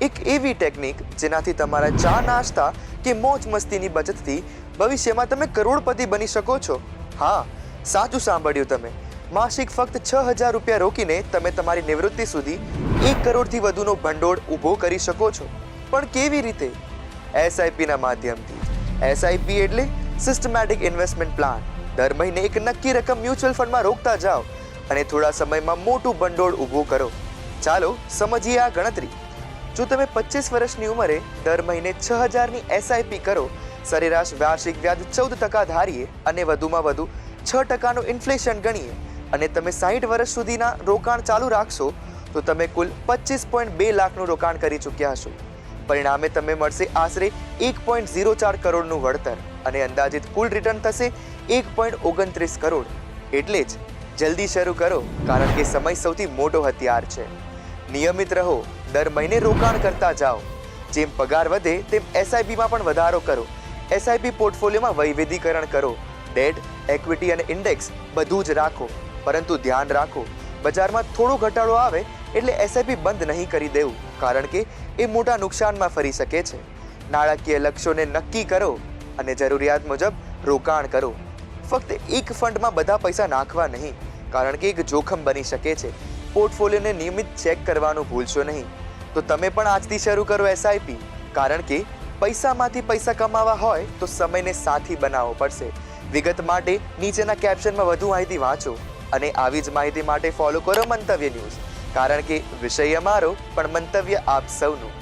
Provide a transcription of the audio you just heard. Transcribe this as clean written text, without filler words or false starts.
એક એવી ટેકનિક જેનાથી તમારા ચા નાસ્તા કે મોજ મસ્તીની બચતથી ભવિષ્યમાં તમે કરોડપતિ બની શકો છો. હા, સાચું સાંભળ્યું તમે. માસિક ફક્ત 6,000 રૂપિયા રોકીને તમે તમારી નિવૃત્તિ સુધી 1 કરોડથી વધુનો ભંડોળ ઊભો કરી શકો છો. પણ કેવી રીતે? એસઆઈપીના માધ્યમથી. એસઆઈપી એટલે સિસ્ટમેટિક ઇન્વેસ્ટમેન્ટ પ્લાન. દર મહિને એક નક્કી રકમ મ્યુચ્યુઅલ ફંડમાં રોકતા જાઓ અને થોડા સમયમાં મોટું ભંડોળ ઊભું કરો. ચાલો સમજીએ આ ગણતરી. જો તમે 25 વર્ષની ઉંમરે દર મહિને 6,000ની એસઆઈપી કરો, સરેરાશ વાર્ષિક વ્યાજ 14% ધારીએ અને વધુમાં વધુ 6%નું ઇન્ફ્લેશન ગણીએ અને તમે 60 વર્ષ સુધીના રોકાણ ચાલુ રાખશો તો તમે કુલ 25.2 લાખનું રોકાણ કરી ચૂક્યા હશો. પરિણામે તમે મળશે આશરે 1.04 કરોડનું વળતર અને અંદાજિત કુલ રિટર્ન થશે 1.29 કરોડ. એટલે જ જલ્દી શરૂ કરો, કારણ કે સમય સૌથી મોટો હથિયાર છે. નિયમિત રહો, દર મહિને રોકાણ કરતા જાઓ. જેમ પગાર વધે તેમ એસઆઈપીમાં પણ વધારો કરો. એસઆઈપી પોર્ટફોલિયોમાં વૈવિધ્યીકરણ કરો. ડેટ, ઇક્વિટી અને ઇન્ડેક્સ બધું જ રાખો. પરંતુ ધ્યાન રાખો, બજારમાં થોડો ઘટાડો આવે એટલે એસઆઈપી બંધ નહીં કરી દેવું, કારણ કે એ મોટા નુકસાનમાં ફરી શકે છે. નાણાકીય લક્ષ્યોને નક્કી કરો અને જરૂરિયાત મુજબ રોકાણ કરો. ફક્ત એક ફંડમાં બધા પૈસા નાખવા નહીં, કારણ કે એક જોખમ બની શકે છે. પોર્ટફોલિયોને નિયમિત ચેક કરવાનું ભૂલશો નહીં. તો તમે પણ આજથી શરૂ કરો એસઆઈપી, કારણ કે પૈસામાંથી પૈસા કમાવા હોય તો સમયને સાથી બનાવવો પડશે. વિગત માટે નીચેના કેપ્શનમાં વધુ માહિતી વાંચો અને આવી જ માહિતી માટે ફોલો કરો મંતવ્ય ન્યૂઝ, કારણ કે વિષય અમારો પણ મંતવ્ય આપ સૌનું.